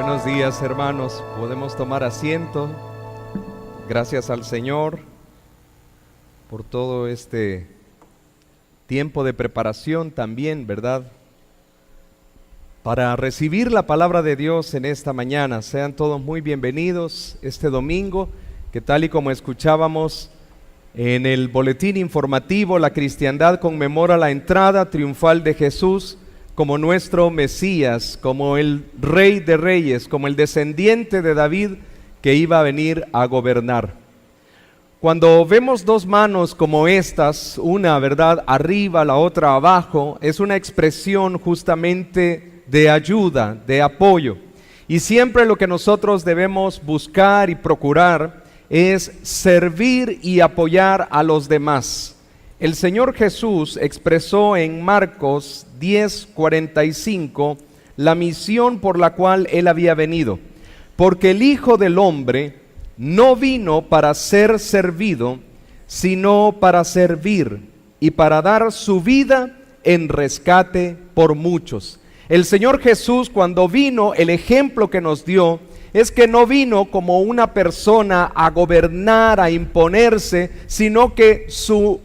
Buenos días, hermanos. Podemos tomar asiento. Gracias al Señor por todo este tiempo de preparación también, ¿verdad? Para recibir la palabra de Dios en esta mañana. Sean todos muy bienvenidos este domingo, que tal y como escuchábamos en el boletín informativo, la cristiandad conmemora la entrada triunfal de Jesús como nuestro Mesías, como el Rey de Reyes, como el descendiente de David que iba a venir a gobernar. Cuando vemos dos manos como estas, una, ¿verdad?, arriba, la otra abajo, es una expresión justamente de ayuda, de apoyo. Y siempre lo que nosotros debemos buscar y procurar es servir y apoyar a los demás. El Señor Jesús expresó en Marcos 10:45 la misión por la cual Él había venido. Porque el Hijo del Hombre no vino para ser servido, sino para servir y para dar su vida en rescate por muchos. El Señor Jesús, cuando vino, el ejemplo que nos dio es que no vino como una persona a gobernar, a imponerse, sino que su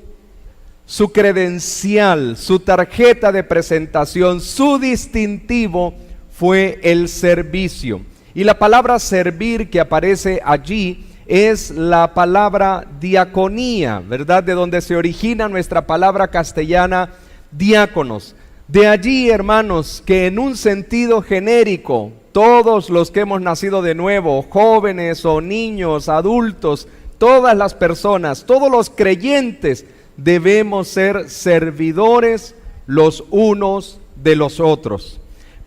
credencial, su tarjeta de presentación, su distintivo fue el servicio. Y la palabra servir que aparece allí es la palabra diaconía, ¿verdad? De donde se origina nuestra palabra castellana diáconos. De allí, hermanos, que en un sentido genérico, todos los que hemos nacido de nuevo, jóvenes o niños, adultos, todas las personas, todos los creyentes, debemos ser servidores los unos de los otros.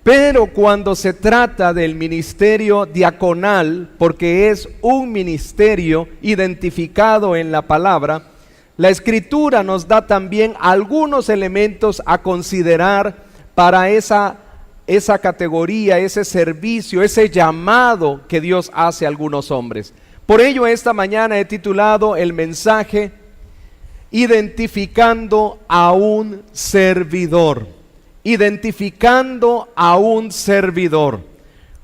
Pero cuando se trata del ministerio diaconal, porque es un ministerio identificado en la palabra, la Escritura nos da también algunos elementos a considerar para esa categoría, ese servicio, ese llamado que Dios hace a algunos hombres. Por ello, esta mañana he titulado el mensaje Identificando a un servidor. Identificando a un servidor.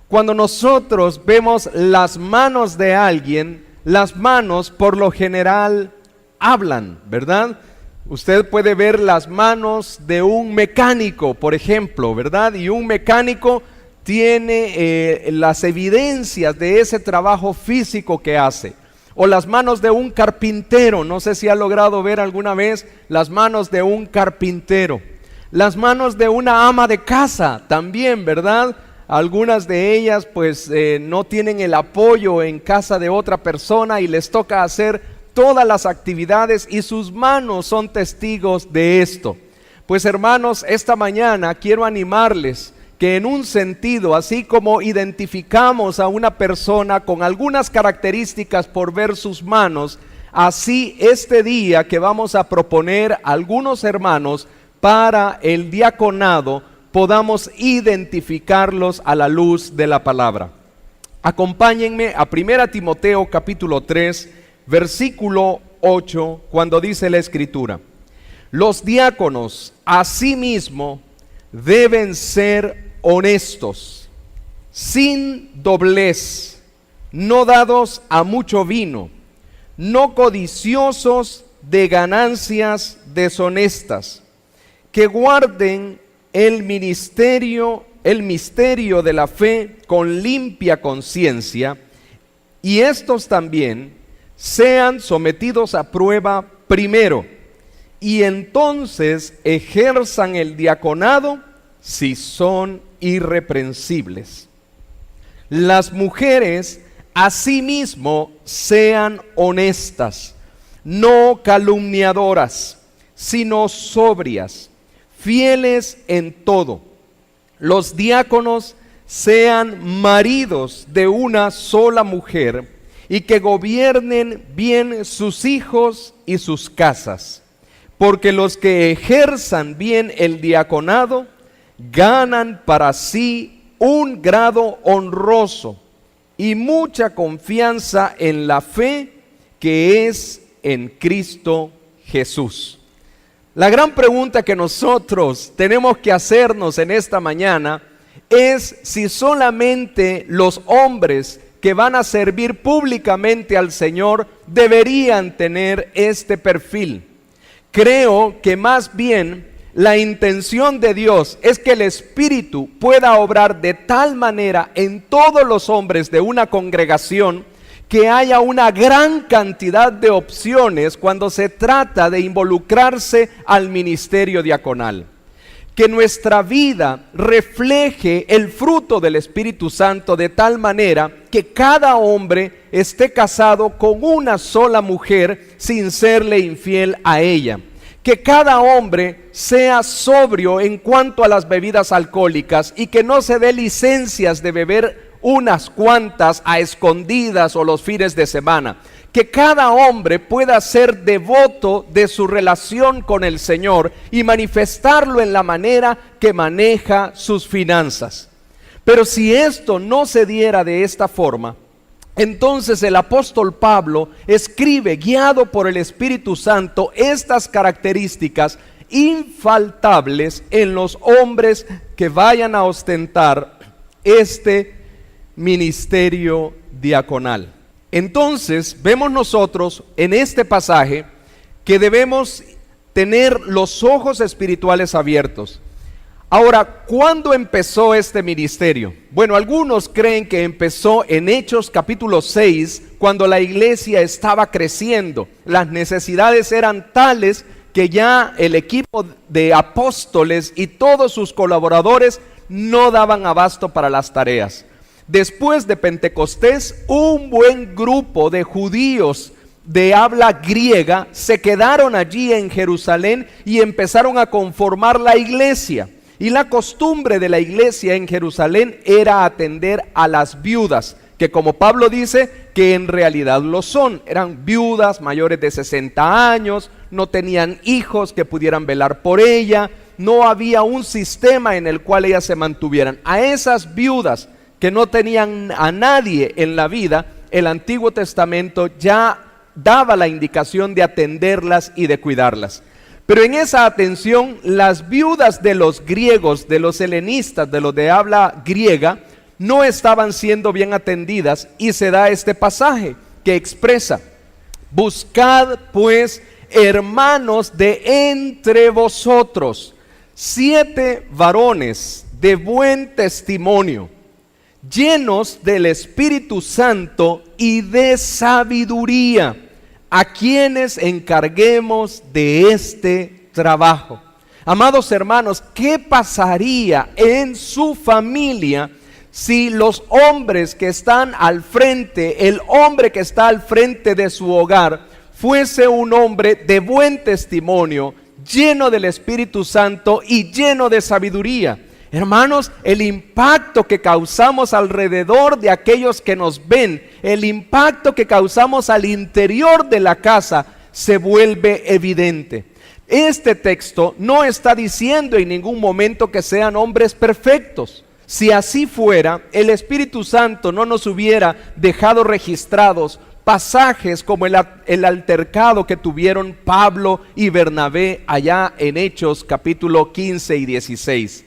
Cuando nosotros vemos las manos de alguien, las manos por lo general hablan, ¿verdad? Usted puede ver las manos de un mecánico, por ejemplo, ¿verdad? Y un mecánico tiene las evidencias de ese trabajo físico que hace. O las manos de un carpintero, no sé si ha logrado ver alguna vez las manos de un carpintero. Las manos de una ama de casa también, ¿verdad? Algunas de ellas pues no tienen el apoyo en casa de otra persona y les toca hacer todas las actividades y sus manos son testigos de esto. Pues hermanos, esta mañana quiero animarles que en un sentido, así como identificamos a una persona con algunas características por ver sus manos, así este día que vamos a proponer a algunos hermanos para el diaconado, podamos identificarlos a la luz de la palabra. Acompáñenme a 1 Timoteo capítulo 3, versículo 8, cuando dice la Escritura: los diáconos asimismo deben ser honestos, sin doblez, no dados a mucho vino, no codiciosos de ganancias deshonestas, que guarden el misterio de la fe con limpia conciencia, y estos también sean sometidos a prueba primero, y entonces ejerzan el diaconado si son irreprensibles. Las mujeres asimismo sean honestas, no calumniadoras, sino sobrias, fieles en todo. Los diáconos sean maridos de una sola mujer y que gobiernen bien sus hijos y sus casas, porque los que ejerzan bien el diaconado ganan para sí un grado honroso y mucha confianza en la fe que es en Cristo Jesús. La gran pregunta que nosotros tenemos que hacernos en esta mañana es si solamente los hombres que van a servir públicamente al Señor deberían tener este perfil. Creo que más bien la intención de Dios es que el Espíritu pueda obrar de tal manera en todos los hombres de una congregación que haya una gran cantidad de opciones cuando se trata de involucrarse al ministerio diaconal. Que nuestra vida refleje el fruto del Espíritu Santo de tal manera que cada hombre esté casado con una sola mujer sin serle infiel a ella. Que cada hombre sea sobrio en cuanto a las bebidas alcohólicas y que no se dé licencias de beber unas cuantas a escondidas o los fines de semana. Que cada hombre pueda ser devoto de su relación con el Señor y manifestarlo en la manera que maneja sus finanzas. Pero si esto no se diera de esta forma, entonces el apóstol Pablo escribe, guiado por el Espíritu Santo, estas características infaltables en los hombres que vayan a ostentar este ministerio diaconal. Entonces vemos nosotros en este pasaje que debemos tener los ojos espirituales abiertos. Ahora, ¿cuándo empezó este ministerio? Bueno, algunos creen que empezó en Hechos capítulo 6, cuando la iglesia estaba creciendo. Las necesidades eran tales que ya el equipo de apóstoles y todos sus colaboradores no daban abasto para las tareas. Después de Pentecostés, un buen grupo de judíos de habla griega se quedaron allí en Jerusalén y empezaron a conformar la iglesia. Y la costumbre de la iglesia en Jerusalén era atender a las viudas, que como Pablo dice, que en realidad lo son. Eran viudas mayores de 60 años, no tenían hijos que pudieran velar por ella, no había un sistema en el cual ellas se mantuvieran. A esas viudas que no tenían a nadie en la vida, el Antiguo Testamento ya daba la indicación de atenderlas y de cuidarlas. Pero en esa atención, las viudas de los griegos, de los helenistas, de los de habla griega, no estaban siendo bien atendidas, y se da este pasaje que expresa: buscad pues, hermanos, de entre vosotros 7 varones de buen testimonio, llenos del Espíritu Santo y de sabiduría, a quienes encarguemos de este trabajo. Amados hermanos, ¿qué pasaría en su familia si los hombres que están al frente, el hombre que está al frente de su hogar, fuese un hombre de buen testimonio, lleno del Espíritu Santo y lleno de sabiduría? Hermanos, el impacto que causamos alrededor de aquellos que nos ven, el impacto que causamos al interior de la casa, se vuelve evidente. Este texto no está diciendo en ningún momento que sean hombres perfectos. Si así fuera, el Espíritu Santo no nos hubiera dejado registrados pasajes como el altercado que tuvieron Pablo y Bernabé allá en Hechos capítulo 15 y 16.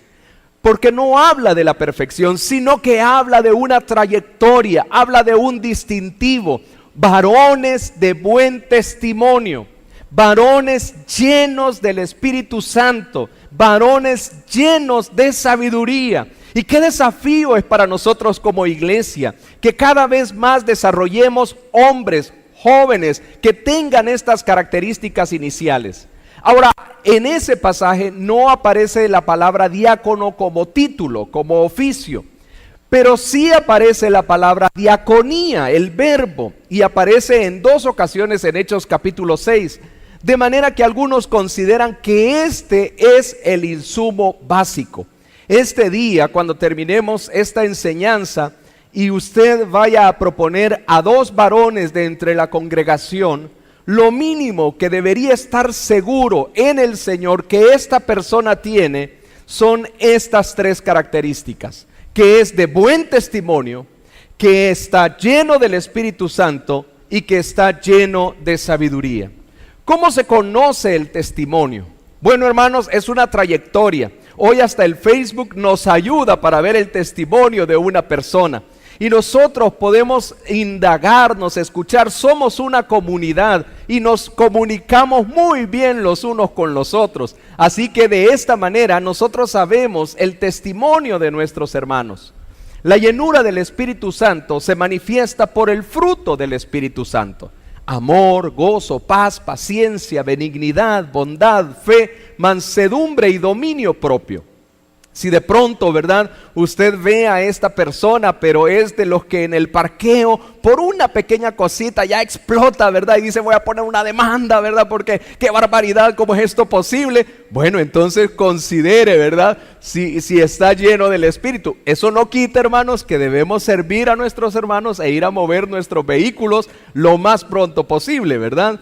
Porque no habla de la perfección, sino que habla de una trayectoria, habla de un distintivo. Varones de buen testimonio, varones llenos del Espíritu Santo, varones llenos de sabiduría. Y qué desafío es para nosotros como iglesia, que cada vez más desarrollemos hombres jóvenes que tengan estas características iniciales. Ahora, en ese pasaje no aparece la palabra diácono como título, como oficio, pero sí aparece la palabra diaconía, el verbo, y aparece en 2 ocasiones en Hechos capítulo 6, de manera que algunos consideran que este es el insumo básico. Este día, cuando terminemos esta enseñanza y usted vaya a proponer a 2 varones de entre la congregación, lo mínimo que debería estar seguro en el Señor que esta persona tiene son estas 3 características: que es de buen testimonio, que está lleno del Espíritu Santo y que está lleno de sabiduría. ¿Cómo se conoce el testimonio? Bueno, hermanos, es una trayectoria. Hoy hasta el Facebook nos ayuda para ver el testimonio de una persona. Y nosotros podemos indagarnos, escuchar, somos una comunidad y nos comunicamos muy bien los unos con los otros. Así que de esta manera nosotros sabemos el testimonio de nuestros hermanos. La llenura del Espíritu Santo se manifiesta por el fruto del Espíritu Santo: amor, gozo, paz, paciencia, benignidad, bondad, fe, mansedumbre y dominio propio. Si de pronto, ¿verdad?, usted ve a esta persona, pero es de los que en el parqueo, por una pequeña cosita ya explota, ¿verdad?, y dice: voy a poner una demanda, ¿verdad?, porque qué barbaridad, ¿cómo es esto posible? Bueno, entonces considere, ¿verdad?, si está lleno del Espíritu. Eso no quita, hermanos, que debemos servir a nuestros hermanos e ir a mover nuestros vehículos lo más pronto posible, ¿verdad?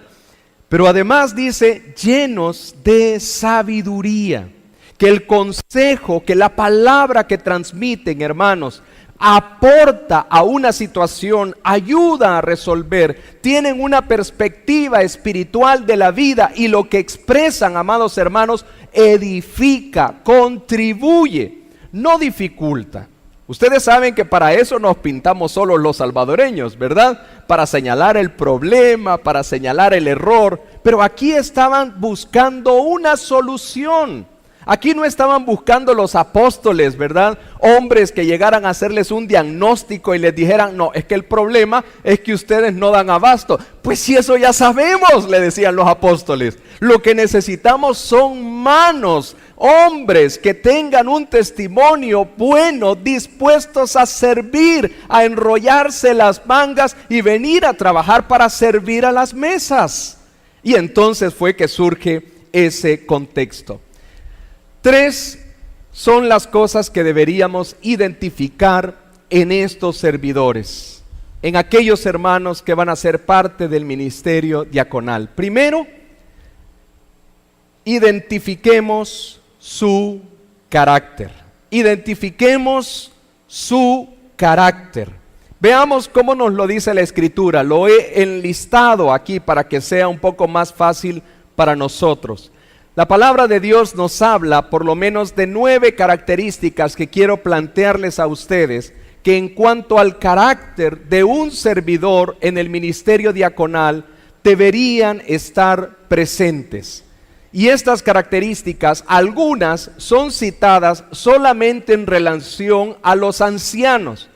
Pero además dice: llenos de sabiduría. Que el consejo, que la palabra que transmiten, hermanos, aporta a una situación, ayuda a resolver, tienen una perspectiva espiritual de la vida, y lo que expresan, amados hermanos, edifica, contribuye, no dificulta. Ustedes saben que para eso nos pintamos solos los salvadoreños, ¿verdad? Para señalar el problema, para señalar el error, pero aquí estaban buscando una solución. Aquí no estaban buscando los apóstoles, ¿verdad?, hombres que llegaran a hacerles un diagnóstico y les dijeran: no, es que el problema es que ustedes no dan abasto. Pues si eso ya sabemos, le decían los apóstoles. Lo que necesitamos son manos, hombres que tengan un testimonio bueno, dispuestos a servir, a enrollarse las mangas y venir a trabajar para servir a las mesas. Y entonces fue que surge ese contexto. 3 son las cosas que deberíamos identificar en estos servidores, en aquellos hermanos que van a ser parte del ministerio diaconal. Primero, identifiquemos su carácter. Identifiquemos su carácter. Veamos cómo nos lo dice la Escritura. Lo he enlistado aquí para que sea un poco más fácil para nosotros. La palabra de Dios nos habla por lo menos de 9 características que quiero plantearles a ustedes, que en cuanto al carácter de un servidor en el ministerio diaconal deberían estar presentes. Y estas características, algunas son citadas solamente en relación a los ancianos.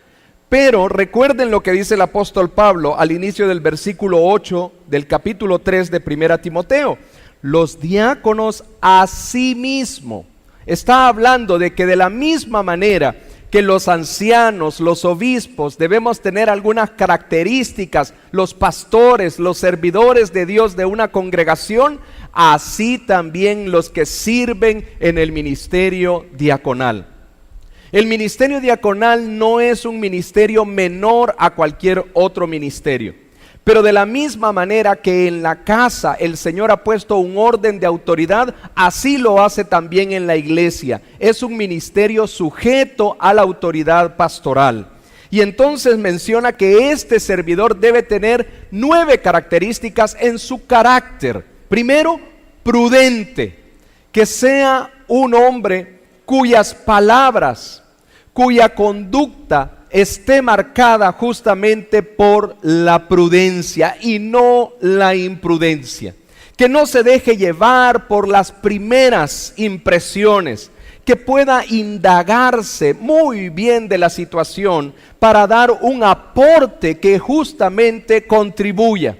Pero recuerden lo que dice el apóstol Pablo al inicio del versículo 8 del capítulo 3 de 1 Timoteo. Los diáconos asimismo. Está hablando de que de la misma manera que los ancianos, los obispos, debemos tener algunas características, los pastores, los servidores de Dios de una congregación, así también los que sirven en el ministerio diaconal. El ministerio diaconal no es un ministerio menor a cualquier otro ministerio. Pero de la misma manera que en la casa el Señor ha puesto un orden de autoridad, así lo hace también en la iglesia. Es un ministerio sujeto a la autoridad pastoral. Y entonces menciona que este servidor debe tener 9 características en su carácter. Primero, prudente, que sea un hombre cuyas palabras, cuya conducta esté marcada justamente por la prudencia y no la imprudencia. Que no se deje llevar por las primeras impresiones, que pueda indagarse muy bien de la situación para dar un aporte que justamente contribuya.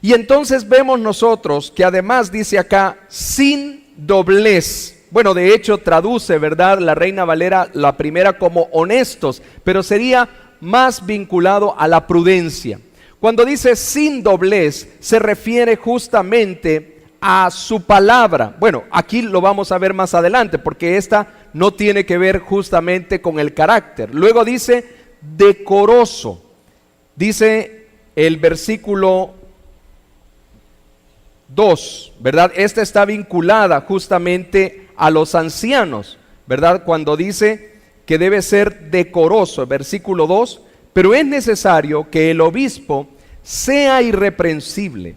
Y entonces vemos nosotros que además dice acá, sin doblez. Bueno, de hecho traduce, ¿verdad?, la Reina Valera la primera como honestos, pero sería más vinculado a la prudencia. Cuando dice sin doblez, se refiere justamente a su palabra. Bueno, aquí lo vamos a ver más adelante, porque esta no tiene que ver justamente con el carácter. Luego dice decoroso. Dice el versículo 2, ¿verdad? Esta está vinculada justamente a los ancianos, ¿verdad? Cuando dice que debe ser decoroso, versículo 2, pero es necesario que el obispo sea irreprensible,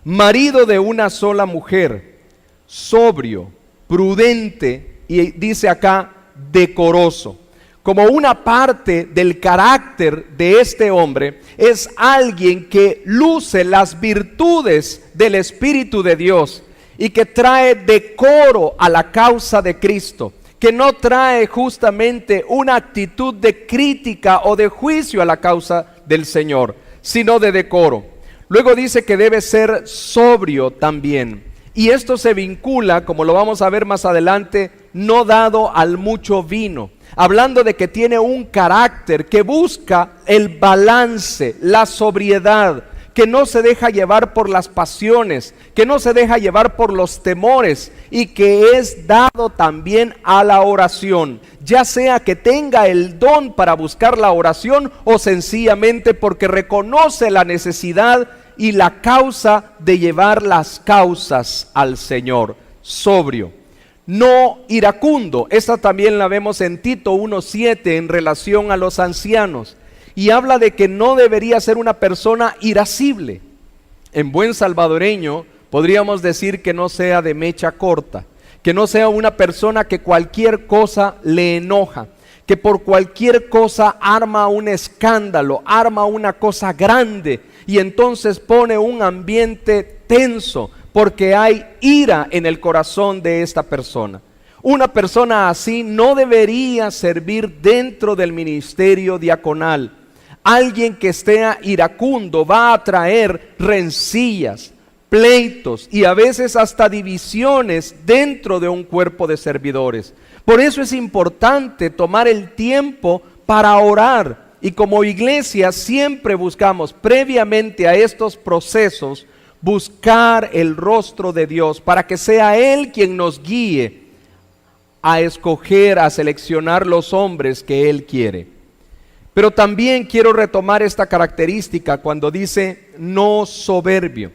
marido de una sola mujer, sobrio, prudente, y dice acá decoroso. Como una parte del carácter de este hombre, es alguien que luce las virtudes del Espíritu de Dios y que trae decoro a la causa de Cristo, que no trae justamente una actitud de crítica o de juicio a la causa del Señor, sino de decoro. Luego dice que debe ser sobrio también. Y esto se vincula, como lo vamos a ver más adelante, no dado al mucho vino. Hablando de que tiene un carácter que busca el balance, la sobriedad, que no se deja llevar por las pasiones, que no se deja llevar por los temores y que es dado también a la oración, ya sea que tenga el don para buscar la oración o sencillamente porque reconoce la necesidad y la causa de llevar las causas al Señor. Sobrio. No iracundo. Esta también la vemos en Tito 1:7 en relación a los ancianos. Y habla de que no debería ser una persona irascible. En buen salvadoreño podríamos decir que no sea de mecha corta, que no sea una persona que cualquier cosa le enoja, que por cualquier cosa arma un escándalo, arma una cosa grande y entonces pone un ambiente tenso porque hay ira en el corazón de esta persona. Una persona así no debería servir dentro del ministerio diaconal. Alguien que esté iracundo va a traer rencillas, pleitos y a veces hasta divisiones dentro de un cuerpo de servidores. Por eso es importante tomar el tiempo para orar. Y como iglesia siempre buscamos previamente a estos procesos buscar el rostro de Dios para que sea Él quien nos guíe a escoger, a seleccionar los hombres que Él quiere. Pero también quiero retomar esta característica cuando dice no soberbio.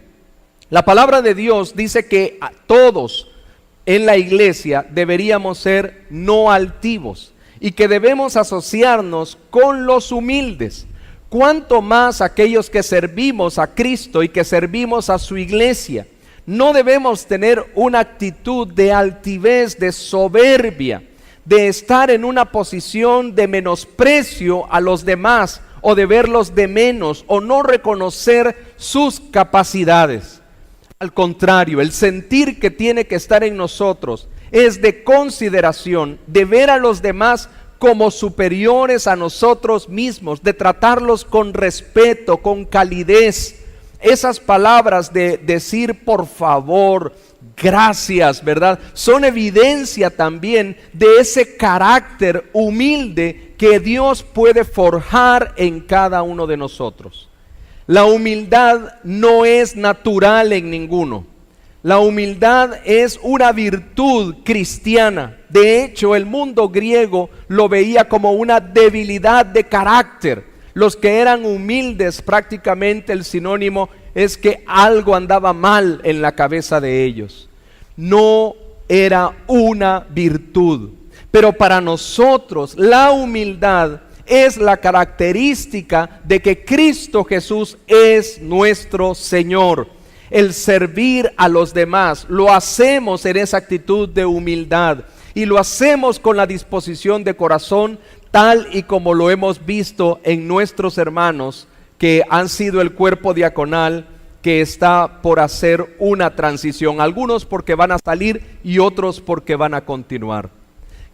La palabra de Dios dice que a todos en la iglesia deberíamos ser no altivos y que debemos asociarnos con los humildes. Cuanto más aquellos que servimos a Cristo y que servimos a su iglesia. No debemos tener una actitud de altivez, de soberbia, de estar en una posición de menosprecio a los demás o de verlos de menos o no reconocer sus capacidades. Al contrario, el sentir que tiene que estar en nosotros es de consideración, de ver a los demás como superiores a nosotros mismos, de tratarlos con respeto, con calidez. Esas palabras de decir por favor, gracias, ¿verdad? Son evidencia también de ese carácter humilde que Dios puede forjar en cada uno de nosotros. La humildad no es natural en ninguno. La humildad es una virtud cristiana. De hecho, el mundo griego lo veía como una debilidad de carácter. Los que eran humildes, prácticamente el sinónimo es que algo andaba mal en la cabeza de ellos. No era una virtud. Pero para nosotros la humildad es la característica de que Cristo Jesús es nuestro Señor. El servir a los demás lo hacemos en esa actitud de humildad y lo hacemos con la disposición de corazón, tal y como lo hemos visto en nuestros hermanos que han sido el cuerpo diaconal que está por hacer una transición, algunos porque van a salir y otros porque van a continuar.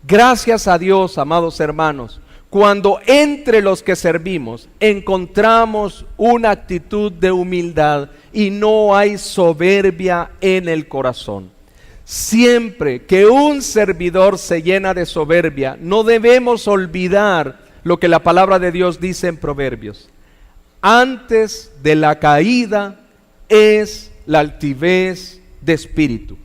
Gracias a Dios, amados hermanos, cuando entre los que servimos encontramos una actitud de humildad y no hay soberbia en el corazón. Siempre que un servidor se llena de soberbia, no debemos olvidar lo que la palabra de Dios dice en Proverbios. Antes de la caída es la altivez de espíritu.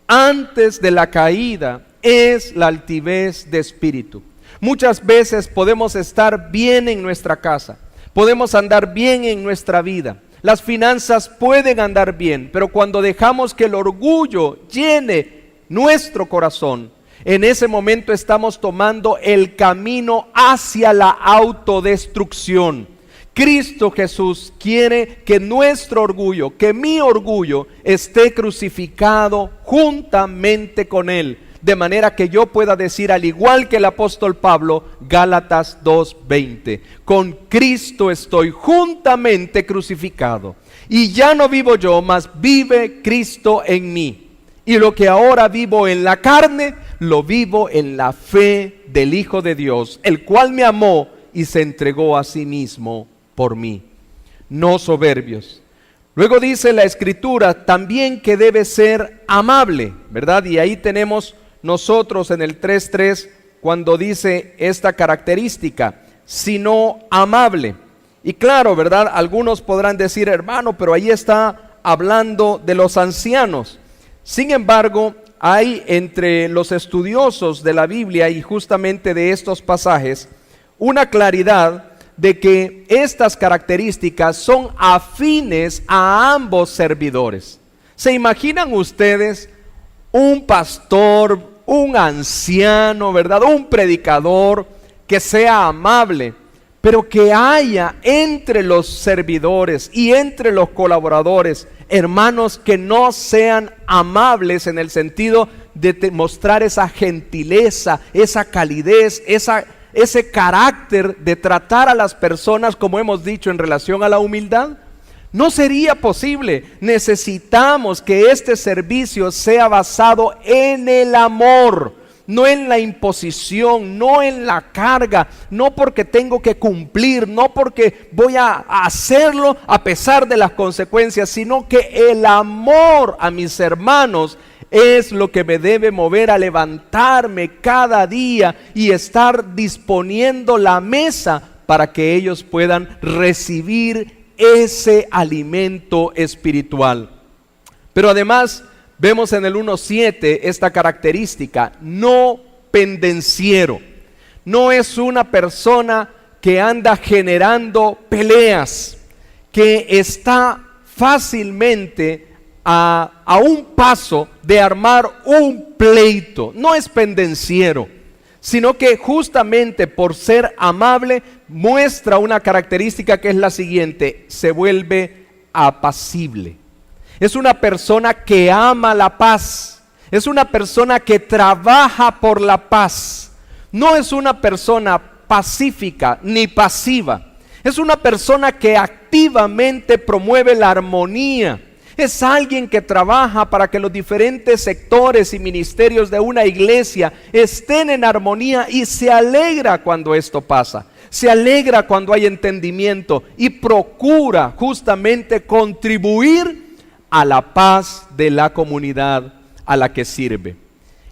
Antes de la caída es la altivez de espíritu. Muchas veces podemos estar bien en nuestra casa, podemos andar bien en nuestra vida, las finanzas pueden andar bien, pero cuando dejamos que el orgullo llene nuestro corazón, en ese momento estamos tomando el camino hacia la autodestrucción. Cristo Jesús quiere que nuestro orgullo, que mi orgullo esté crucificado juntamente con Él. de manera que yo pueda decir, al igual que el apóstol Pablo, Gálatas 2:20, con Cristo estoy juntamente crucificado, y ya no vivo yo, mas vive Cristo en mí. Y lo que ahora vivo en la carne, lo vivo en la fe del Hijo de Dios, el cual me amó y se entregó a sí mismo por mí. No soberbios. Luego dice la Escritura también que debe ser amable, ¿verdad? Y ahí tenemos nosotros en el 3:3 cuando dice esta característica, sino amable. Y claro, ¿verdad? Algunos podrán decir, hermano, pero ahí está hablando de los ancianos. Sin embargo, hay entre los estudiosos de la Biblia y justamente de estos pasajes una claridad de que estas características son afines a ambos servidores. ¿Se imaginan ustedes un pastor, un anciano, ¿verdad? Un predicador que sea amable, pero que haya entre los servidores y entre los colaboradores hermanos que no sean amables en el sentido de mostrar esa gentileza, esa calidez, ese carácter de tratar a las personas, como hemos dicho, en relación a la humildad? No sería posible. Necesitamos que este servicio sea basado en el amor, no en la imposición, no en la carga, no porque tengo que cumplir, no porque voy a hacerlo a pesar de las consecuencias, sino que el amor a mis hermanos es lo que me debe mover a levantarme cada día y estar disponiendo la mesa para que ellos puedan recibir ese alimento espiritual. Pero además vemos en el 1:7 esta característica, no pendenciero. No es una persona que anda generando peleas, que está fácilmente a un paso de armar un pleito. No es pendenciero, sino que justamente por ser amable muestra una característica que es la siguiente: se vuelve apacible. Es una persona que ama la paz, es una persona que trabaja por la paz. No es una persona pacífica ni pasiva, es una persona que activamente promueve la armonía. Es alguien que trabaja para que los diferentes sectores y ministerios de una iglesia estén en armonía y se alegra cuando esto pasa. Se alegra cuando hay entendimiento y procura justamente contribuir a la paz de la comunidad a la que sirve.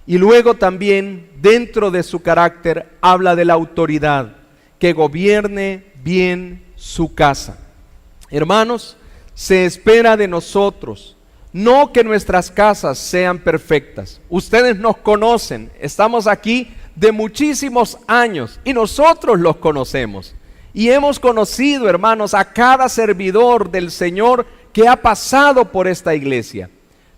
Y luego también dentro de su carácter habla de la autoridad, que gobierne bien su casa. Hermanos, se espera de nosotros, no que nuestras casas sean perfectas. Ustedes nos conocen, estamos aquí de muchísimos años y nosotros los conocemos. Y hemos conocido, hermanos, a cada servidor del Señor que ha pasado por esta iglesia.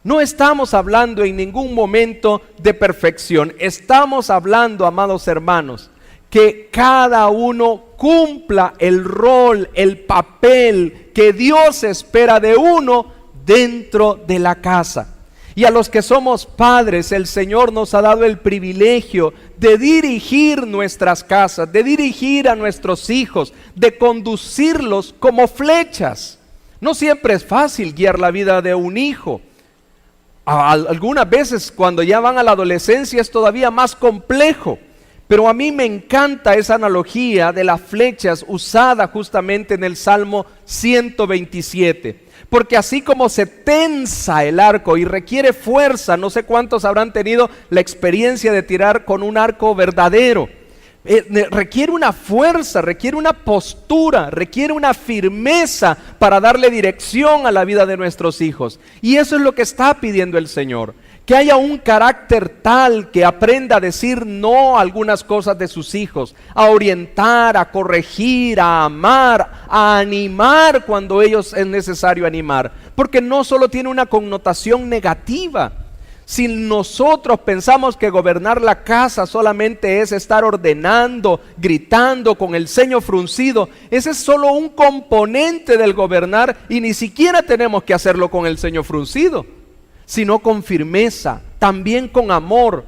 No estamos hablando en ningún momento de perfección. Estamos hablando, amados hermanos, que cada uno cumpla el rol, el papel que Dios espera de uno dentro de la casa. Y a los que somos padres, el Señor nos ha dado el privilegio de dirigir nuestras casas, de dirigir a nuestros hijos, de conducirlos como flechas. No siempre es fácil guiar la vida de un hijo. Algunas veces cuando ya van a la adolescencia es todavía más complejo. Pero a mí me encanta esa analogía de las flechas usada justamente en el Salmo 127. Porque así como se tensa el arco y requiere fuerza, no sé cuántos habrán tenido la experiencia de tirar con un arco verdadero. Requiere una fuerza, requiere una postura, requiere una firmeza para darle dirección a la vida de nuestros hijos. Y eso es lo que está pidiendo el Señor. Que haya un carácter tal que aprenda a decir no a algunas cosas de sus hijos, a orientar, a corregir, a amar, a animar cuando ellos es necesario animar. Porque no solo tiene una connotación negativa. Si nosotros pensamos que gobernar la casa solamente es estar ordenando, gritando, con el ceño fruncido, ese es solo un componente del gobernar y ni siquiera tenemos que hacerlo con el ceño fruncido, sino con firmeza, también con amor.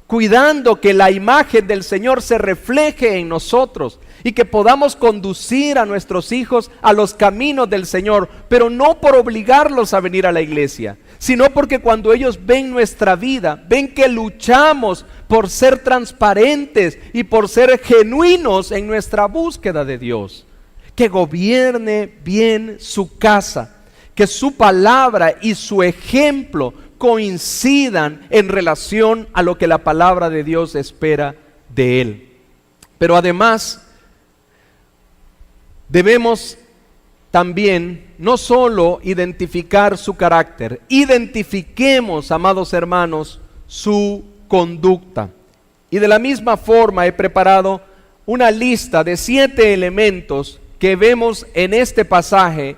cuidando que la imagen del Señor se refleje en nosotros y que podamos conducir a nuestros hijos a los caminos del Señor, pero no por obligarlos a venir a la iglesia, sino porque cuando ellos ven nuestra vida, ven que luchamos por ser transparentes y por ser genuinos en nuestra búsqueda de Dios, que gobierne bien su casa, que su palabra y su ejemplo coincidan en relación a lo que la palabra de Dios espera de él. Pero además, debemos también no solo identificar su carácter, identifiquemos, amados hermanos, su conducta. Y de la misma forma he preparado una lista de 7 elementos que vemos en este pasaje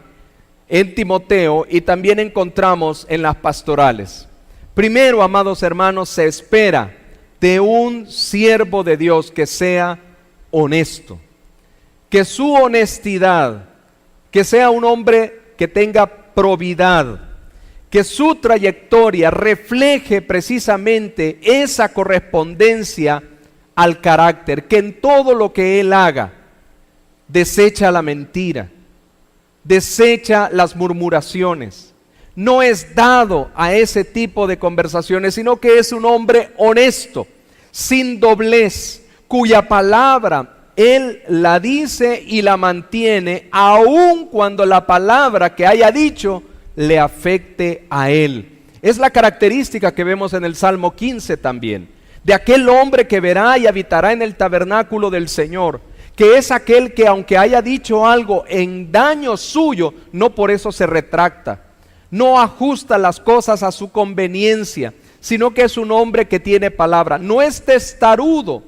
en Timoteo y también encontramos en las pastorales. Primero, amados hermanos, se espera de un siervo de Dios que sea honesto, que su honestidad, que sea un hombre que tenga probidad, que su trayectoria refleje precisamente esa correspondencia al carácter, que en todo lo que él haga desecha la mentira, desecha las murmuraciones, no es dado a ese tipo de conversaciones, sino que es un hombre honesto, sin doblez, cuya palabra él la dice y la mantiene, aun cuando la palabra que haya dicho le afecte a él. Es la característica que vemos en el Salmo 15 también, de aquel hombre que verá y habitará en el tabernáculo del Señor, que es aquel que aunque haya dicho algo en daño suyo, no por eso se retracta, no ajusta las cosas a su conveniencia, sino que es un hombre que tiene palabra, no es testarudo,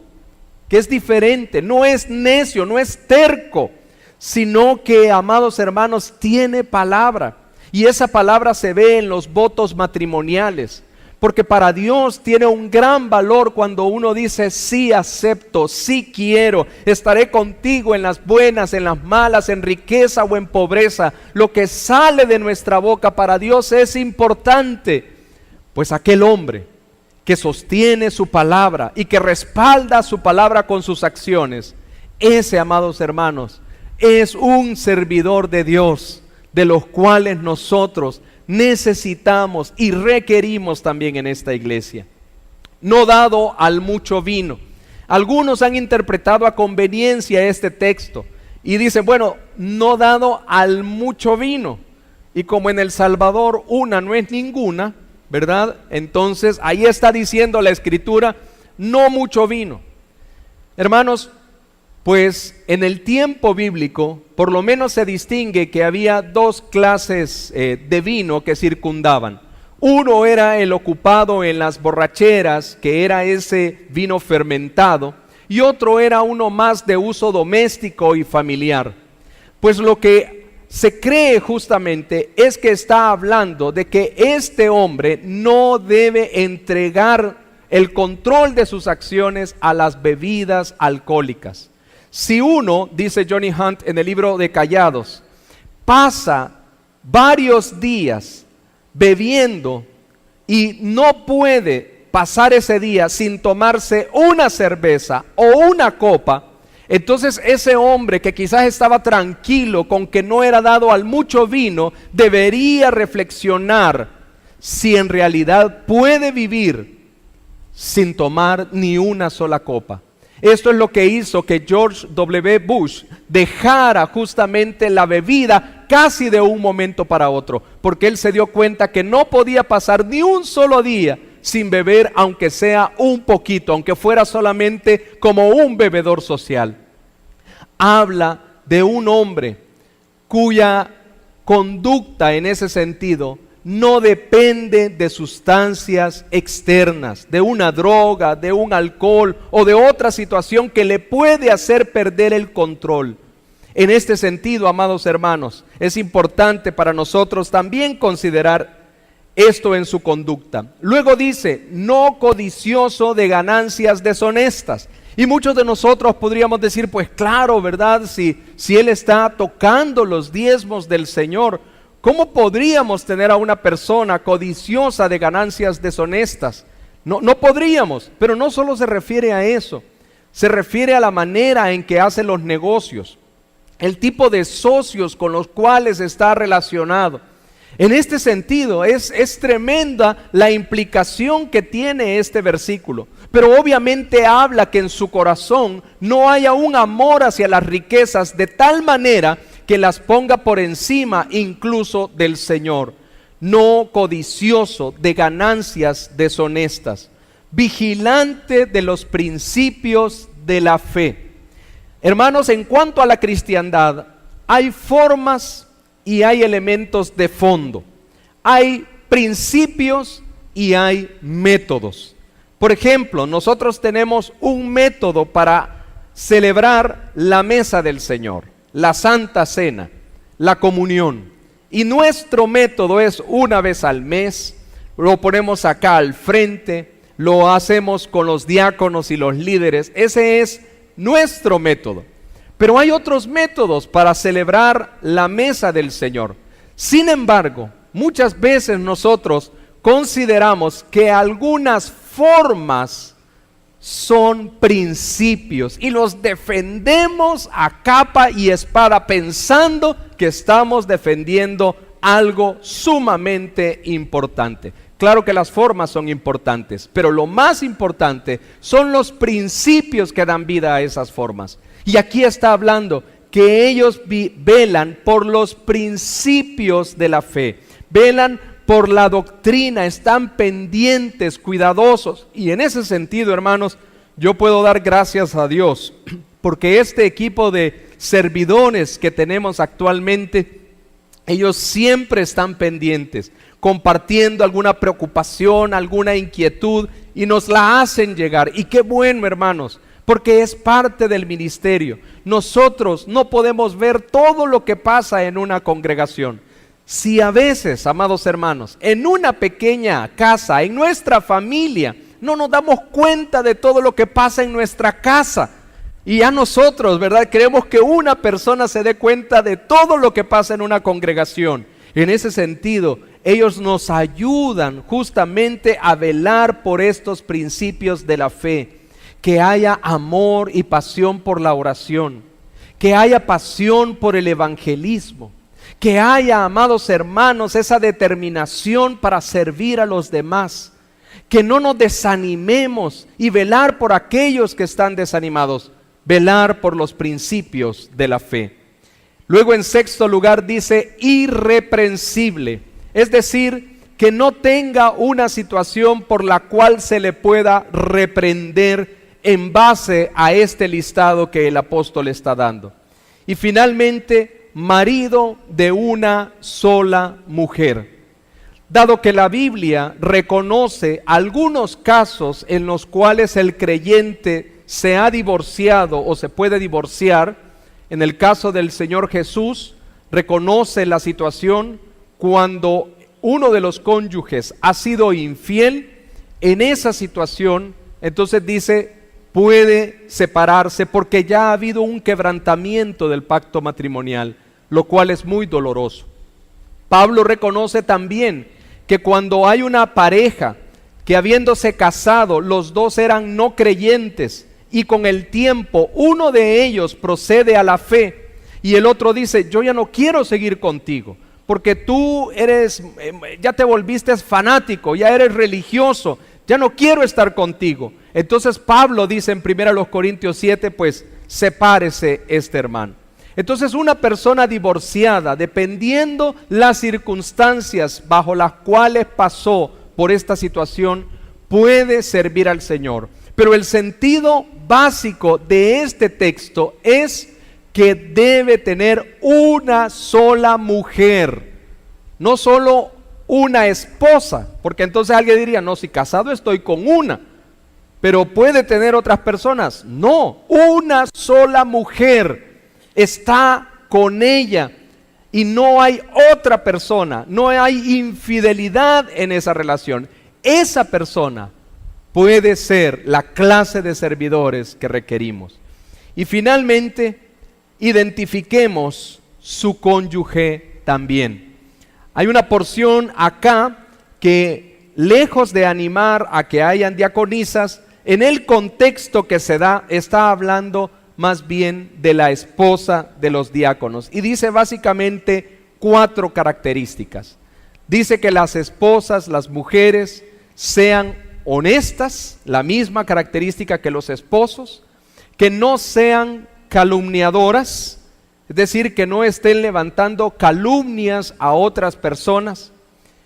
que es diferente, no es necio, no es terco, sino que, amados hermanos, tiene palabra, y esa palabra se ve en los votos matrimoniales, porque para Dios tiene un gran valor cuando uno dice: sí acepto, sí quiero, estaré contigo en las buenas, en las malas, en riqueza o en pobreza. Lo que sale de nuestra boca para Dios es importante. Pues aquel hombre que sostiene su palabra y que respalda su palabra con sus acciones, ese, amados hermanos, es un servidor de Dios, de los cuales nosotros necesitamos y requerimos también en esta iglesia. No dado al mucho vino. Algunos han interpretado a conveniencia este texto y dicen: bueno, no dado al mucho vino. Y como en El Salvador una no es ninguna, ¿verdad? Entonces ahí está diciendo la Escritura: no mucho vino. Hermanos, pues en el tiempo bíblico, por lo menos se distingue que había 2 clases de vino que circundaban. Uno era el ocupado en las borracheras, que era ese vino fermentado, y otro era uno más de uso doméstico y familiar. Pues lo que se cree justamente es que está hablando de que este hombre no debe entregar el control de sus acciones a las bebidas alcohólicas. Si uno, dice Johnny Hunt en el libro de Callados, pasa varios días bebiendo y no puede pasar ese día sin tomarse una cerveza o una copa, entonces ese hombre que quizás estaba tranquilo con que no era dado al mucho vino, debería reflexionar si en realidad puede vivir sin tomar ni una sola copa. Esto es lo que hizo que George W. Bush dejara justamente la bebida casi de un momento para otro, porque él se dio cuenta que no podía pasar ni un solo día sin beber, aunque sea un poquito, aunque fuera solamente como un bebedor social. Habla de un hombre cuya conducta en ese sentido no depende de sustancias externas, de una droga, de un alcohol o de otra situación que le puede hacer perder el control. En este sentido, amados hermanos, es importante para nosotros también considerar esto en su conducta. Luego dice: no codicioso de ganancias deshonestas. Y muchos de nosotros podríamos decir: pues claro, ¿verdad? Si él está tocando los diezmos del Señor, ¿cómo podríamos tener a una persona codiciosa de ganancias deshonestas? No podríamos, pero no solo se refiere a eso, se refiere a la manera en que hacen los negocios, el tipo de socios con los cuales está relacionado. En este sentido, es tremenda la implicación que tiene este versículo, pero obviamente habla que en su corazón no haya un amor hacia las riquezas de tal manera que las ponga por encima incluso del Señor. No codicioso de ganancias deshonestas, vigilante de los principios de la fe. Hermanos, en cuanto a la cristiandad, hay formas y hay elementos de fondo. Hay principios y hay métodos. Por ejemplo, nosotros tenemos un método para celebrar la mesa del Señor, la Santa Cena, la comunión. Y nuestro método es una vez al mes, lo ponemos acá al frente, lo hacemos con los diáconos y los líderes. Ese es nuestro método. Pero hay otros métodos para celebrar la mesa del Señor. Sin embargo, muchas veces nosotros consideramos que algunas formas son principios y los defendemos a capa y espada pensando que estamos defendiendo algo sumamente importante. Claro que las formas son importantes, pero lo más importante son los principios que dan vida a esas formas. Y aquí está hablando que ellos velan por los principios de la fe, velan por la doctrina, están pendientes, cuidadosos. Y en ese sentido, hermanos, yo puedo dar gracias a Dios, porque este equipo de servidores que tenemos actualmente, ellos siempre están pendientes, compartiendo alguna preocupación, alguna inquietud, y nos la hacen llegar. Y qué bueno, hermanos, porque es parte del ministerio. Nosotros no podemos ver todo lo que pasa en una congregación. Si a veces, amados hermanos, en una pequeña casa, en nuestra familia, no nos damos cuenta de todo lo que pasa en nuestra casa, y a nosotros, ¿verdad? Queremos que una persona se dé cuenta de todo lo que pasa en una congregación. En ese sentido, ellos nos ayudan justamente a velar por estos principios de la fe, que haya amor y pasión por la oración, que haya pasión por el evangelismo, que haya, amados hermanos, esa determinación para servir a los demás, que no nos desanimemos y velar por aquellos que están desanimados, velar por los principios de la fe. Luego en sexto lugar dice irreprensible, es decir, que no tenga una situación por la cual se le pueda reprender en base a este listado que el apóstol está dando. Y finalmente, marido de una sola mujer. Dado que la Biblia reconoce algunos casos en los cuales el creyente se ha divorciado o se puede divorciar, en el caso del Señor Jesús, reconoce la situación cuando uno de los cónyuges ha sido infiel. En esa situación, entonces dice, puede separarse porque ya ha habido un quebrantamiento del pacto matrimonial, lo cual es muy doloroso. Pablo reconoce también que cuando hay una pareja que habiéndose casado, los dos eran no creyentes y con el tiempo uno de ellos procede a la fe y el otro dice, yo ya no quiero seguir contigo porque tú ya te volviste fanático, ya eres religioso, ya no quiero estar contigo. Entonces Pablo dice en 1 Corintios 7, pues sepárese este hermano. Entonces una persona divorciada, dependiendo las circunstancias bajo las cuales pasó por esta situación, puede servir al Señor. Pero el sentido básico de este texto es que debe tener una sola mujer, no solo una esposa, porque entonces alguien diría, no, si casado estoy con una, pero puede tener otras personas. No, una sola mujer está con ella y no hay otra persona, no hay infidelidad en esa relación. Esa persona puede ser la clase de servidores que requerimos. Y finalmente, identifiquemos su cónyuge también. Hay una porción acá que lejos de animar a que hayan diaconisas, en el contexto que se da, está hablando más bien de la esposa de los diáconos. Y dice básicamente 4 características. Dice que las esposas, las mujeres, sean honestas, la misma característica que los esposos, que no sean calumniadoras, es decir, que no estén levantando calumnias a otras personas.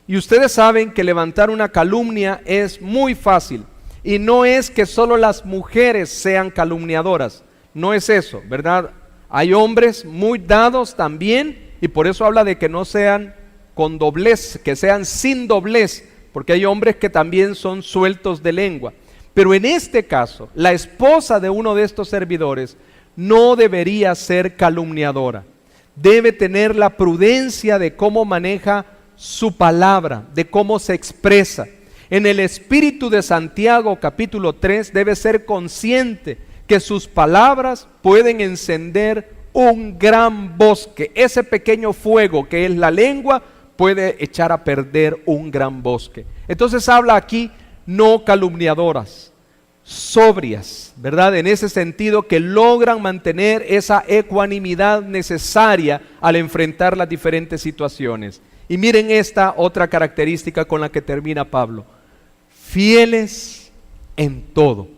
Y ustedes saben que levantar una calumnia es muy fácil, y no es que solo las mujeres sean calumniadoras, no es eso, ¿verdad? Hay hombres muy dados también, y por eso habla de que no sean con doblez, que sean sin doblez, porque hay hombres que también son sueltos de lengua. Pero en este caso, la esposa de uno de estos servidores no debería ser calumniadora. Debe tener la prudencia de cómo maneja su palabra, de cómo se expresa. En el espíritu de Santiago capítulo 3 debe ser consciente que sus palabras pueden encender un gran bosque. Ese pequeño fuego que es la lengua puede echar a perder un gran bosque. Entonces habla aquí no calumniadoras, sobrias, ¿verdad? En ese sentido, que logran mantener esa ecuanimidad necesaria al enfrentar las diferentes situaciones. Y miren esta otra característica con la que termina Pablo: fieles en todo.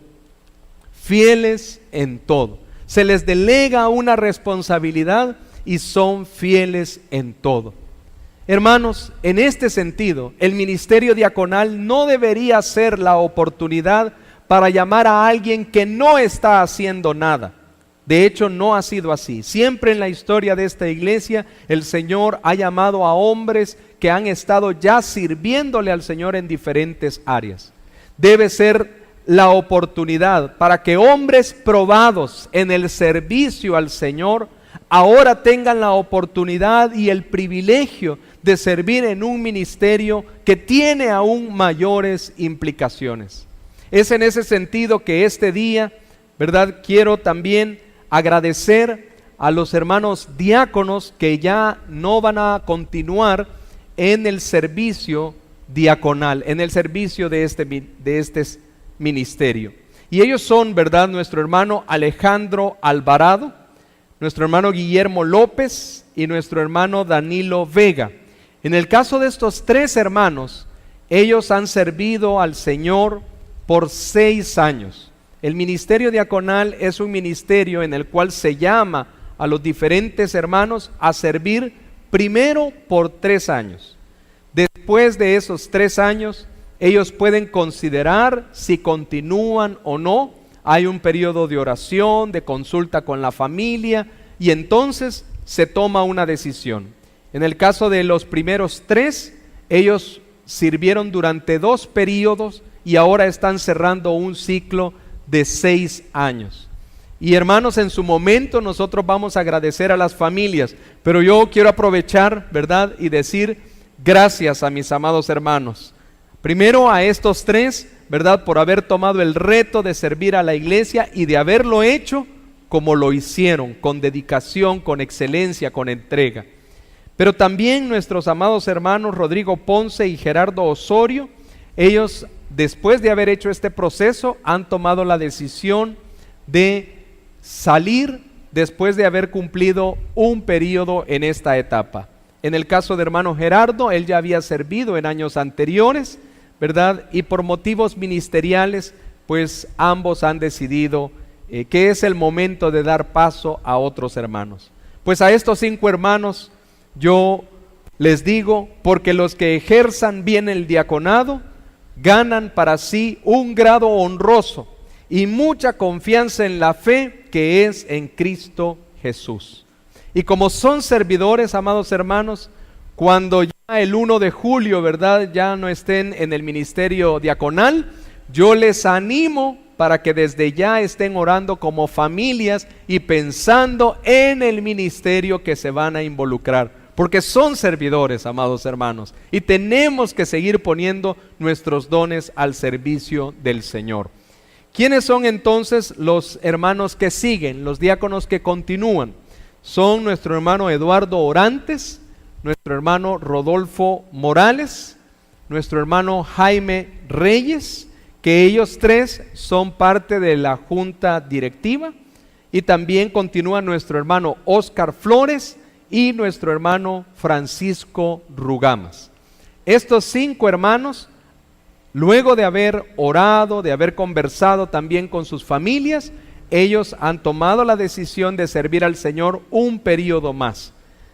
Fieles en todo. Se les delega una responsabilidad y son fieles en todo. Hermanos, en este sentido, el ministerio diaconal no debería ser la oportunidad para llamar a alguien que no está haciendo nada. De hecho, no ha sido así. Siempre en la historia de esta iglesia, el Señor ha llamado a hombres que han estado ya sirviéndole al Señor en diferentes áreas. Debe ser la oportunidad para que hombres probados en el servicio al Señor ahora tengan la oportunidad y el privilegio de servir en un ministerio que tiene aún mayores implicaciones. Es en ese sentido que este día, ¿verdad?, quiero también agradecer a los hermanos diáconos que ya no van a continuar en el servicio diaconal, en el servicio de este ministerio. Y ellos son, ¿verdad?, nuestro hermano Alejandro Alvarado, nuestro hermano Guillermo López y nuestro hermano Danilo Vega. En el caso de estos 3 hermanos, ellos han servido al Señor por 6 años. El ministerio diaconal es un ministerio en el cual se llama a los diferentes hermanos a servir primero por 3 años. Después de esos 3 años, ellos pueden considerar si continúan o no. Hay un periodo de oración, de consulta con la familia, y entonces se toma una decisión. En el caso de los primeros 3, ellos sirvieron durante 2 periodos y ahora están cerrando un ciclo de 6 años. Y hermanos, en su momento nosotros vamos a agradecer a las familias, pero yo quiero aprovechar, ¿verdad?, y decir gracias a mis amados hermanos. Primero a estos 3, ¿verdad?, por haber tomado el reto de servir a la iglesia y de haberlo hecho como lo hicieron, con dedicación, con excelencia, con entrega. Pero también nuestros amados hermanos Rodrigo Ponce y Gerardo Osorio, ellos, después de haber hecho este proceso, han tomado la decisión de salir después de haber cumplido un periodo en esta etapa. En el caso de hermano Gerardo, él ya había servido en años anteriores, ¿verdad? Y por motivos ministeriales, pues ambos han decidido que es el momento de dar paso a otros hermanos. Pues a estos 5 hermanos yo les digo, porque los que ejerzan bien el diaconado ganan para sí un grado honroso y mucha confianza en la fe que es en Cristo Jesús. Y como son servidores, amados hermanos, cuando ya el 1 de julio, ¿verdad?, ya no estén en el ministerio diaconal, yo les animo para que desde ya estén orando como familias y pensando en el ministerio que se van a involucrar, porque son servidores, amados hermanos, y tenemos que seguir poniendo nuestros dones al servicio del Señor. ¿Quiénes son entonces los hermanos que siguen, los diáconos que continúan? Son nuestro hermano Eduardo Orantes, nuestro hermano Rodolfo Morales, nuestro hermano Jaime Reyes, que ellos tres son parte de la junta directiva, y también continúa nuestro hermano Oscar Flores y nuestro hermano Francisco Rugamas. Estos 5 hermanos, luego de haber orado, de haber conversado también con sus familias, ellos han tomado la decisión de servir al Señor un periodo más.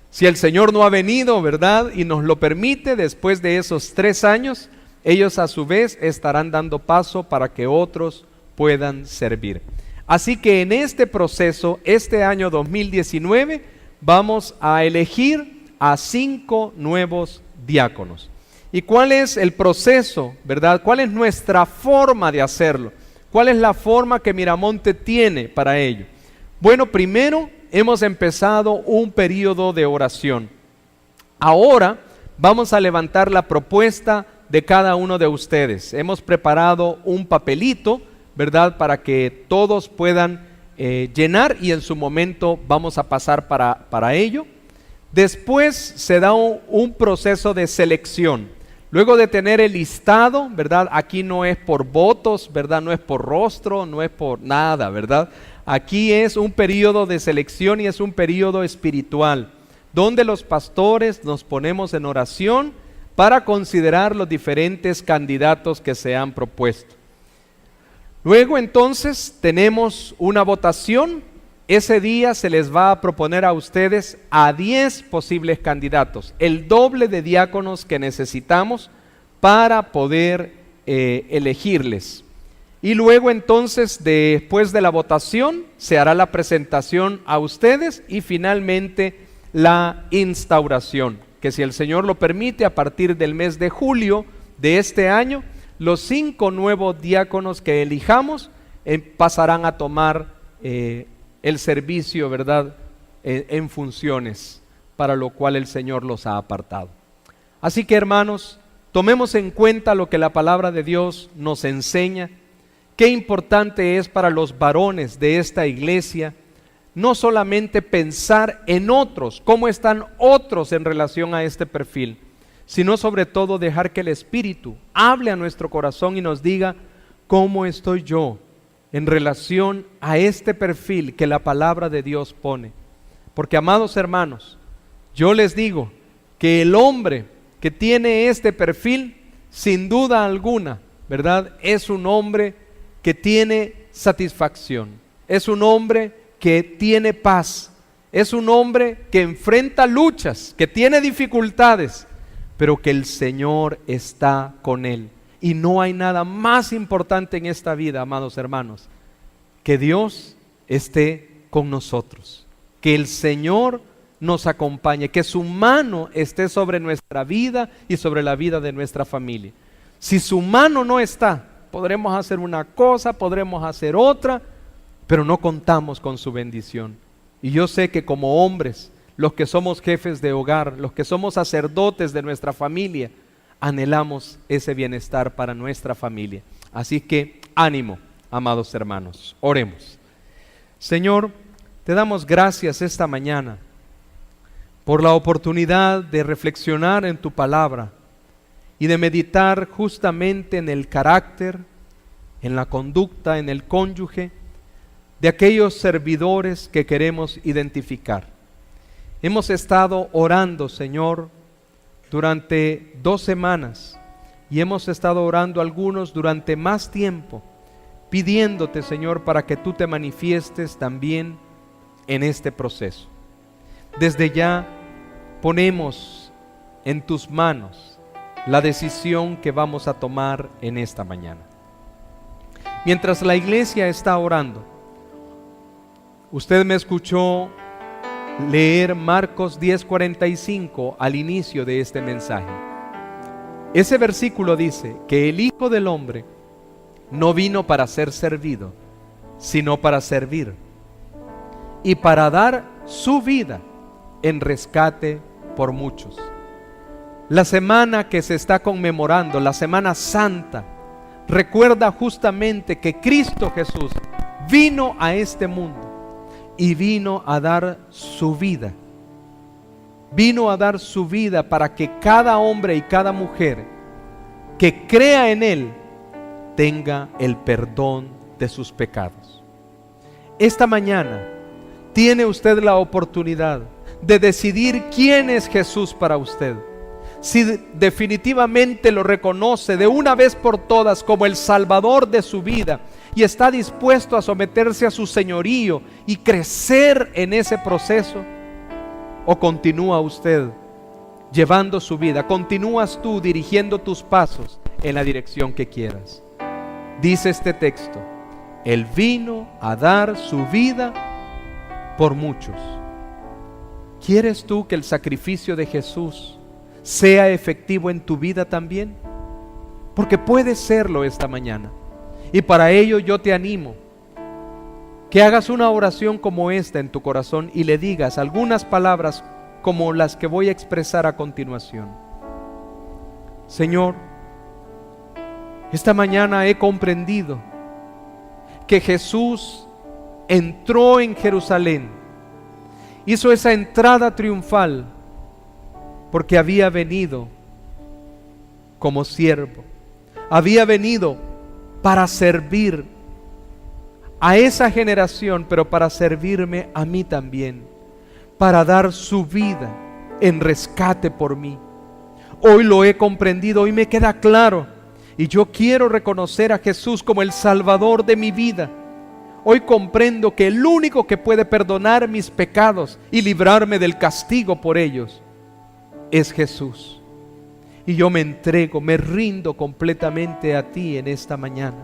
Si el Señor no ha venido, ¿verdad?, y nos lo permite, después de esos 3 años, ellos a su vez estarán dando paso para que otros puedan servir. Así que en este proceso, este año 2019, vamos a elegir a 5 nuevos diáconos. ¿Y cuál es el proceso, verdad? ¿Cuál es nuestra forma de hacerlo? ¿Cuál es la forma que Miramonte tiene para ello? Bueno, primero hemos empezado un periodo de oración. Ahora vamos a levantar la propuesta de cada uno de ustedes. Hemos preparado un papelito, ¿verdad?, para que todos puedan llenar, y en su momento vamos a pasar para ello. Después se da un proceso de selección. Luego de tener el listado, ¿verdad? Aquí no es por votos, ¿verdad? No es por rostro, no es por nada, ¿verdad? Aquí es un periodo de selección y es un periodo espiritual, donde los pastores nos ponemos en oración para considerar los diferentes candidatos que se han propuesto. Luego entonces tenemos una votación. Ese día se les va a proponer a ustedes a 10 posibles candidatos, el doble de diáconos que necesitamos para poder elegirles. Y luego entonces, después de la votación, se hará la presentación a ustedes y finalmente la instauración, que si el Señor lo permite, a partir del mes de julio de este año, los 5 nuevos diáconos que elijamos pasarán a tomar el servicio, ¿verdad?, en funciones para lo cual el Señor los ha apartado. Así que, hermanos, tomemos en cuenta lo que la palabra de Dios nos enseña. Qué importante es para los varones de esta iglesia no solamente pensar en otros, cómo están otros en relación a este perfil, sino sobre todo dejar que el Espíritu hable a nuestro corazón y nos diga cómo estoy yo en relación a este perfil que la palabra de Dios pone. Porque, amados hermanos, yo les digo que el hombre que tiene este perfil, sin duda alguna, ¿verdad?, es un hombre que tiene satisfacción, es un hombre que tiene paz, es un hombre que enfrenta luchas, que tiene dificultades, pero que el Señor está con él. Y no hay nada más importante en esta vida, amados hermanos, que Dios esté con nosotros, que el Señor nos acompañe, que su mano esté sobre nuestra vida y sobre la vida de nuestra familia. Si su mano no está, podremos hacer una cosa, podremos hacer otra, pero no contamos con su bendición. Y yo sé que como hombres, los que somos jefes de hogar, los que somos sacerdotes de nuestra familia, anhelamos ese bienestar para nuestra familia. Así que ánimo, amados hermanos, oremos. Señor, te damos gracias esta mañana por la oportunidad de reflexionar en tu palabra y de meditar justamente en el carácter, en la conducta, en el cónyuge de aquellos servidores que queremos identificar. Hemos estado orando, Señor, durante 2 semanas y hemos estado orando algunos durante más tiempo, pidiéndote, Señor, para que tú te manifiestes también en este proceso. Desde ya ponemos en tus manos la decisión que vamos a tomar en esta mañana. Mientras la iglesia está orando, usted me escuchó leer Marcos 10:45 al inicio de este mensaje. Ese versículo dice que el Hijo del Hombre no vino para ser servido, sino para servir y para dar su vida en rescate por muchos. La semana que se está conmemorando, la Semana Santa, recuerda justamente que Cristo Jesús vino a este mundo y vino a dar su vida. Vino a dar su vida para que cada hombre y cada mujer que crea en Él, tenga el perdón de sus pecados. Esta mañana tiene usted la oportunidad de decidir quién es Jesús para usted. Si definitivamente lo reconoce de una vez por todas como el Salvador de su vida y está dispuesto a someterse a su señorío y crecer en ese proceso, o continúa usted llevando su vida, continúas tú dirigiendo tus pasos en la dirección que quieras. Dice este texto: Él vino a dar su vida por muchos. ¿Quieres tú que el sacrificio de Jesús sea efectivo en tu vida también? Porque puede serlo esta mañana. Y para ello yo te animo que hagas una oración como esta en tu corazón y le digas algunas palabras como las que voy a expresar a continuación. Señor, esta mañana he comprendido que Jesús entró en Jerusalén, hizo esa entrada triunfal porque había venido como siervo, había venido para servir a esa generación, pero para servirme a mí también, para dar su vida en rescate por mí. Hoy lo he comprendido, hoy me queda claro, y yo quiero reconocer a Jesús como el Salvador de mi vida. Hoy comprendo que el único que puede perdonar mis pecados y librarme del castigo por ellos es Jesús. Y yo me entrego, me rindo completamente a ti en esta mañana.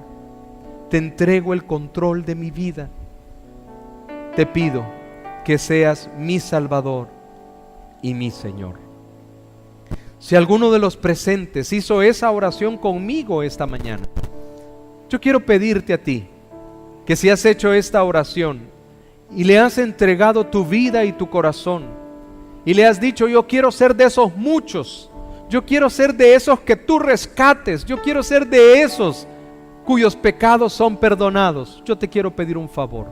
Te entrego el control de mi vida. Te pido que seas mi Salvador y mi Señor. Si alguno de los presentes hizo esa oración conmigo esta mañana, yo quiero pedirte a ti que si has hecho esta oración y le has entregado tu vida y tu corazón y le has dicho: yo quiero ser de esos muchos, yo quiero ser de esos que tú rescates, yo quiero ser de esos cuyos pecados son perdonados, yo te quiero pedir un favor.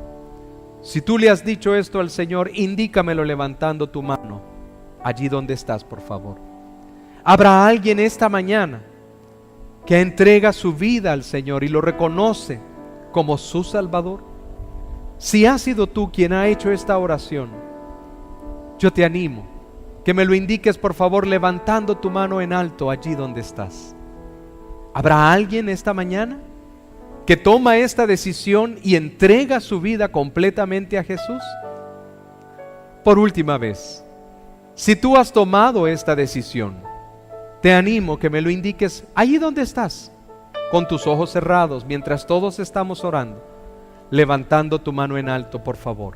Si tú le has dicho esto al Señor, indícamelo levantando tu mano allí donde estás, por favor. ¿Habrá alguien esta mañana que entrega su vida al Señor y lo reconoce como su Salvador? Si has sido tú quien ha hecho esta oración, yo te animo que me lo indiques, por favor, levantando tu mano en alto allí donde estás. ¿Habrá alguien esta mañana que toma esta decisión y entrega su vida completamente a Jesús? Por última vez, si tú has tomado esta decisión, te animo que me lo indiques allí donde estás, con tus ojos cerrados, mientras todos estamos orando, levantando tu mano en alto, por favor.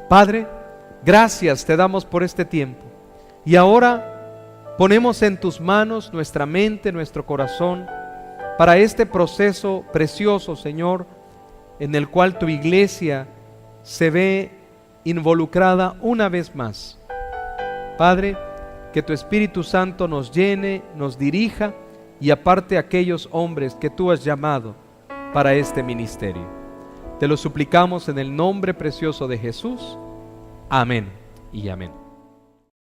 Padre, gracias te damos por este tiempo. Y ahora ponemos en tus manos nuestra mente, nuestro corazón, para este proceso precioso, Señor, en el cual tu iglesia se ve involucrada una vez más. Padre, que tu Espíritu Santo nos llene, nos dirija y aparte a aquellos hombres que tú has llamado para este ministerio. Te lo suplicamos en el nombre precioso de Jesús. Amén y amén.